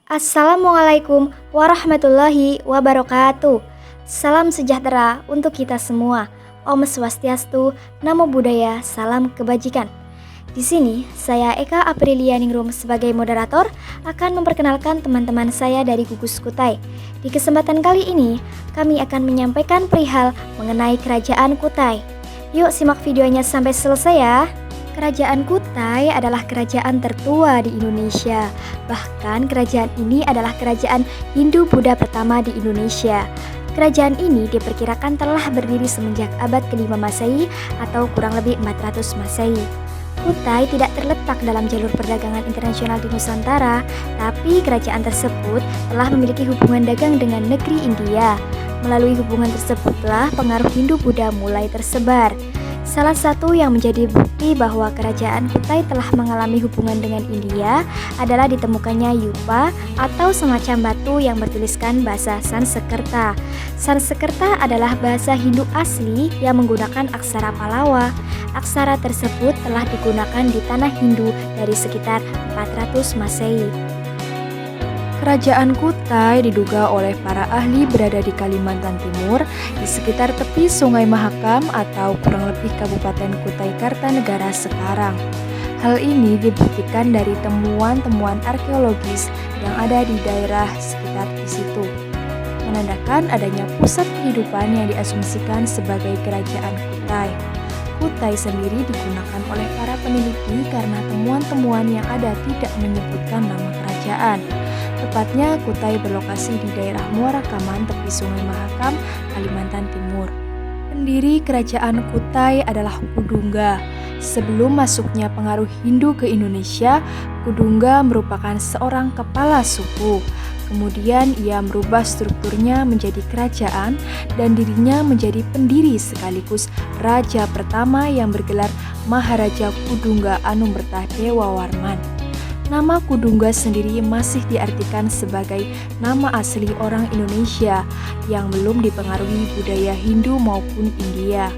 Assalamualaikum warahmatullahi wabarakatuh. Salam sejahtera untuk kita semua. Om Swastiastu, Namo Buddhaya, salam kebajikan. Di sini, saya Eka Aprilia Ningrum sebagai moderator akan memperkenalkan teman-teman saya dari Gugus Kutai. Di kesempatan kali ini, kami akan menyampaikan perihal mengenai Kerajaan Kutai. Yuk simak videonya sampai selesai ya. Kerajaan Kutai adalah kerajaan tertua di Indonesia. Bahkan kerajaan ini adalah kerajaan Hindu-Buddha pertama di Indonesia. Kerajaan ini diperkirakan telah berdiri semenjak abad ke-5 Masehi atau kurang lebih 400 Masehi. Kutai tidak terletak dalam jalur perdagangan internasional di Nusantara, tapi kerajaan tersebut telah memiliki hubungan dagang dengan negeri India. Melalui hubungan tersebutlah pengaruh Hindu-Buddha mulai tersebar. Salah satu yang menjadi bukti bahwa kerajaan Kutai telah mengalami hubungan dengan India adalah ditemukannya yupa atau semacam batu yang bertuliskan bahasa Sanskerta. Sanskerta adalah bahasa Hindu asli yang menggunakan aksara Pallava. Aksara tersebut telah digunakan di tanah Hindu dari sekitar 400 Masehi. Kerajaan Kutai diduga oleh para ahli berada di Kalimantan Timur di sekitar tepi Sungai Mahakam atau kurang lebih Kabupaten Kutai Kartanegara sekarang. Hal ini dibuktikan dari temuan-temuan arkeologis yang ada di daerah sekitar di situ, menandakan adanya pusat kehidupan yang diasumsikan sebagai Kerajaan Kutai. Kutai sendiri digunakan oleh para peneliti karena temuan-temuan yang ada tidak menyebutkan nama kerajaan. Tepatnya Kutai berlokasi di daerah Muara Kaman, tepi Sungai Mahakam, Kalimantan Timur. Pendiri kerajaan Kutai adalah Kudungga. Sebelum masuknya pengaruh Hindu ke Indonesia, Kudungga merupakan seorang kepala suku. Kemudian ia merubah strukturnya menjadi kerajaan dan dirinya menjadi pendiri sekaligus raja pertama yang bergelar Maharaja Kudungga Anumerta Dewa Warman. Nama Kudungga sendiri masih diartikan sebagai nama asli orang Indonesia yang belum dipengaruhi budaya Hindu maupun India.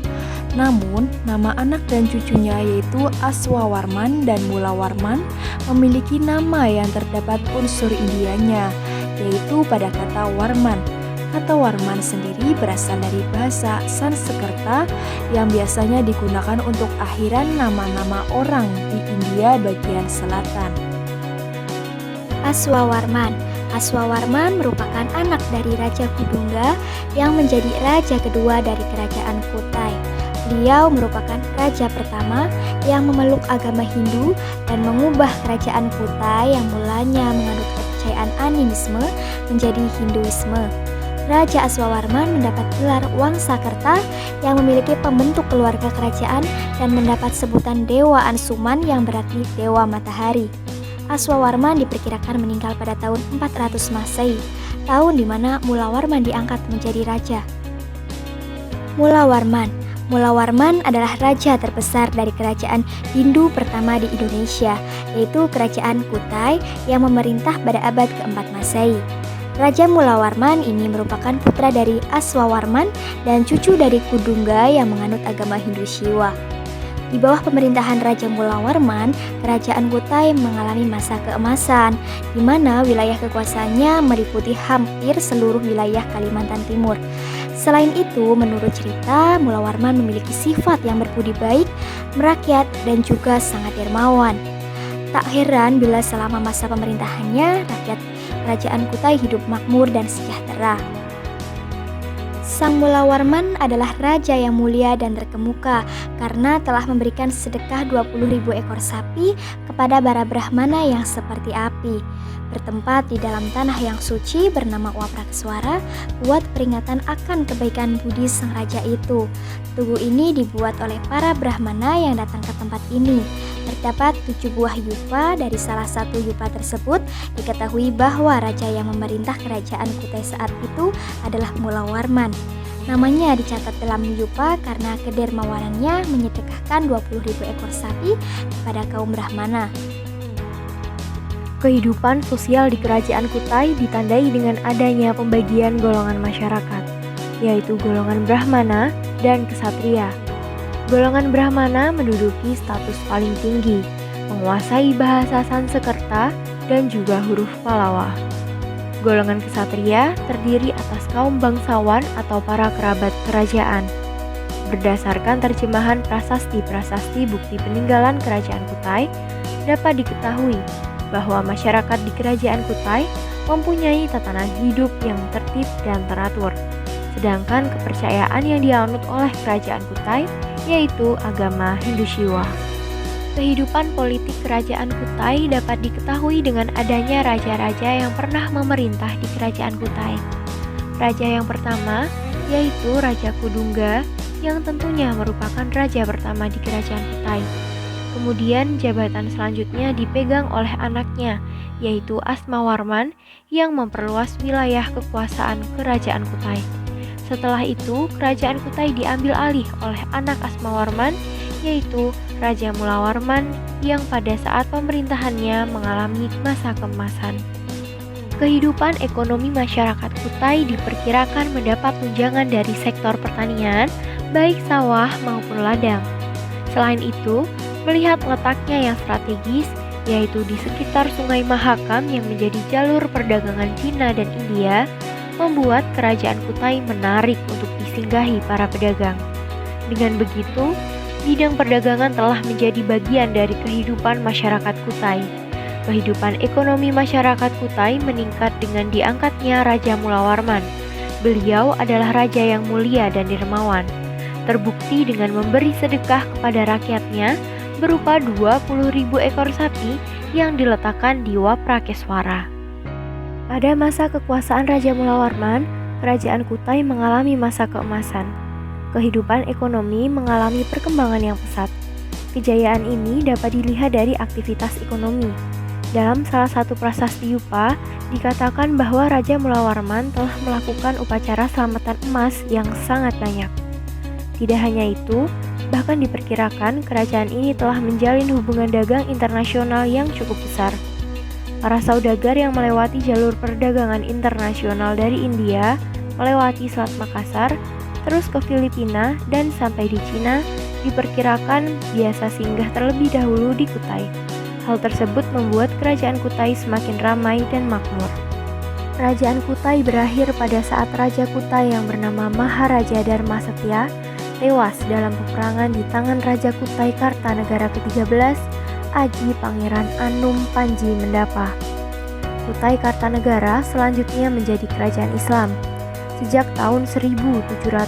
Namun, nama anak dan cucunya yaitu Aswawarman dan Mulawarman memiliki nama yang terdapat unsur Indianya, yaitu pada kata Warman. Kata Warman sendiri berasal dari bahasa Sanskerta yang biasanya digunakan untuk akhiran nama-nama orang di India bagian selatan. Aswawarman. Aswawarman merupakan anak dari Raja Kudungga yang menjadi raja kedua dari Kerajaan Kutai. Beliau merupakan raja pertama yang memeluk agama Hindu dan mengubah Kerajaan Kutai yang mulanya menganut kepercayaan animisme menjadi Hinduisme. Raja Aswawarman mendapat gelar Wangsakerta yang memiliki pembentuk keluarga kerajaan dan mendapat sebutan Dewa Ansuman yang berarti Dewa Matahari. Aswawarman diperkirakan meninggal pada tahun 400 Masehi, tahun di mana Mulawarman diangkat menjadi raja. Mulawarman adalah raja terbesar dari kerajaan Hindu pertama di Indonesia, yaitu Kerajaan Kutai yang memerintah pada abad ke-4 Masehi. Raja Mulawarman ini merupakan putra dari Aswawarman dan cucu dari Kudungga yang menganut agama Hindu Shiva. Di bawah pemerintahan Raja Mulawarman, Kerajaan Kutai mengalami masa keemasan, di mana wilayah kekuasaannya meliputi hampir seluruh wilayah Kalimantan Timur. Selain itu, menurut cerita, Mulawarman memiliki sifat yang berbudi baik, merakyat, dan juga sangat dermawan. Tak heran bila selama masa pemerintahannya, rakyat Kerajaan Kutai hidup makmur dan sejahtera. Sang Mulawarman adalah raja yang mulia dan terkemuka karena telah memberikan sedekah 20.000 ekor sapi kepada para Brahmana yang seperti api. Bertempat di dalam tanah yang suci bernama Waprakswara buat peringatan akan kebaikan budi sang raja itu. Tugu ini dibuat oleh para Brahmana yang datang ke tempat ini. Terdapat 7 buah yupa. Dari salah satu yupa tersebut diketahui bahwa raja yang memerintah kerajaan Kutai saat itu adalah Mulawarman. Namanya dicatat dalam yupa karena kedermawanannya menyedekahkan 20.000 ekor sapi kepada kaum Brahmana. Kehidupan sosial di Kerajaan Kutai ditandai dengan adanya pembagian golongan masyarakat, yaitu golongan Brahmana dan Ksatria. Golongan Brahmana menduduki status paling tinggi, menguasai bahasa Sanskerta dan juga huruf Pallawa. Golongan kesatria terdiri atas kaum bangsawan atau para kerabat kerajaan. Berdasarkan terjemahan prasasti-prasasti bukti peninggalan Kerajaan Kutai, dapat diketahui bahwa masyarakat di Kerajaan Kutai mempunyai tatanan hidup yang tertib dan teratur. Sedangkan kepercayaan yang dianut oleh Kerajaan Kutai yaitu agama Hindu Shiva. Kehidupan politik Kerajaan Kutai dapat diketahui dengan adanya raja-raja yang pernah memerintah di Kerajaan Kutai. Raja yang pertama yaitu Raja Kudungga yang tentunya merupakan raja pertama di Kerajaan Kutai. Kemudian jabatan selanjutnya dipegang oleh anaknya yaitu Asmawarman yang memperluas wilayah kekuasaan Kerajaan Kutai. Setelah itu, Kerajaan Kutai diambil alih oleh anak Asmawarman yaitu Raja Mulawarman yang pada saat pemerintahannya mengalami masa keemasan. Kehidupan ekonomi masyarakat Kutai diperkirakan mendapat tunjangan dari sektor pertanian, baik sawah maupun ladang. Selain itu, melihat letaknya yang strategis, yaitu di sekitar Sungai Mahakam yang menjadi jalur perdagangan Cina dan India, membuat Kerajaan Kutai menarik untuk disinggahi para pedagang. Dengan begitu, bidang perdagangan telah menjadi bagian dari kehidupan masyarakat Kutai. Kehidupan ekonomi masyarakat Kutai meningkat dengan diangkatnya Raja Mulawarman. Beliau adalah raja yang mulia dan dermawan. Terbukti dengan memberi sedekah kepada rakyatnya berupa 20.000 ekor sapi yang diletakkan di Waprakeswara. Pada masa kekuasaan Raja Mulawarman, Kerajaan Kutai mengalami masa keemasan. Kehidupan ekonomi mengalami perkembangan yang pesat. Kejayaan ini dapat dilihat dari aktivitas ekonomi. Dalam salah satu prasasti Yupa, dikatakan bahwa Raja Mulawarman telah melakukan upacara selamatan emas yang sangat banyak. Tidak hanya itu, bahkan diperkirakan kerajaan ini telah menjalin hubungan dagang internasional yang cukup besar. Para saudagar yang melewati jalur perdagangan internasional dari India, melewati Selat Makassar, terus ke Filipina dan sampai di Cina, diperkirakan biasa singgah terlebih dahulu di Kutai. Hal tersebut membuat Kerajaan Kutai semakin ramai dan makmur. Kerajaan Kutai berakhir pada saat Raja Kutai yang bernama Maharaja Dharmasetya tewas dalam peperangan di tangan Raja Kutai Kartanegara ke-13, Aji Pangeran Anum Panji Mendapa. Kutai Kartanegara selanjutnya menjadi kerajaan Islam. Sejak tahun 1735,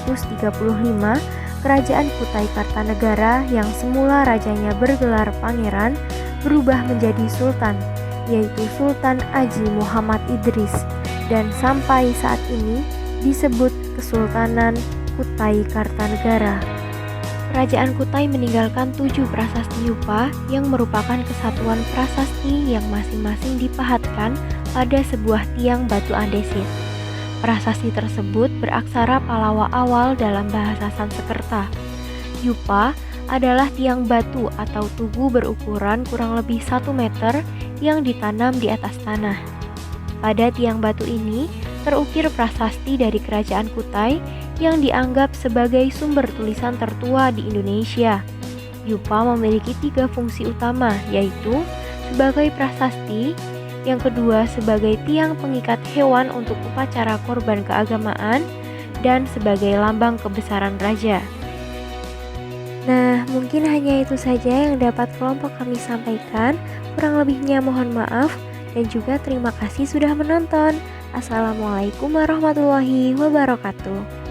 Kerajaan Kutai Kartanegara yang semula rajanya bergelar pangeran berubah menjadi sultan, yaitu Sultan Aji Muhammad Idris, dan sampai saat ini disebut Kesultanan Kutai Kartanegara. Kerajaan Kutai meninggalkan 7 prasasti Yupa yang merupakan kesatuan prasasti yang masing-masing dipahatkan pada sebuah tiang batu andesit. Prasasti tersebut beraksara Pallawa awal dalam bahasa Sanskerta. Yupa adalah tiang batu atau tugu berukuran kurang lebih 1 meter yang ditanam di atas tanah. Pada tiang batu ini terukir prasasti dari Kerajaan Kutai yang dianggap sebagai sumber tulisan tertua di Indonesia. Yupa memiliki 3 fungsi utama, yaitu sebagai prasasti, yang kedua sebagai tiang pengikat hewan untuk upacara korban keagamaan, dan sebagai lambang kebesaran raja. Nah, mungkin hanya itu saja yang dapat kelompok kami sampaikan. Kurang lebihnya mohon maaf, dan juga terima kasih sudah menonton. Assalamualaikum warahmatullahi wabarakatuh.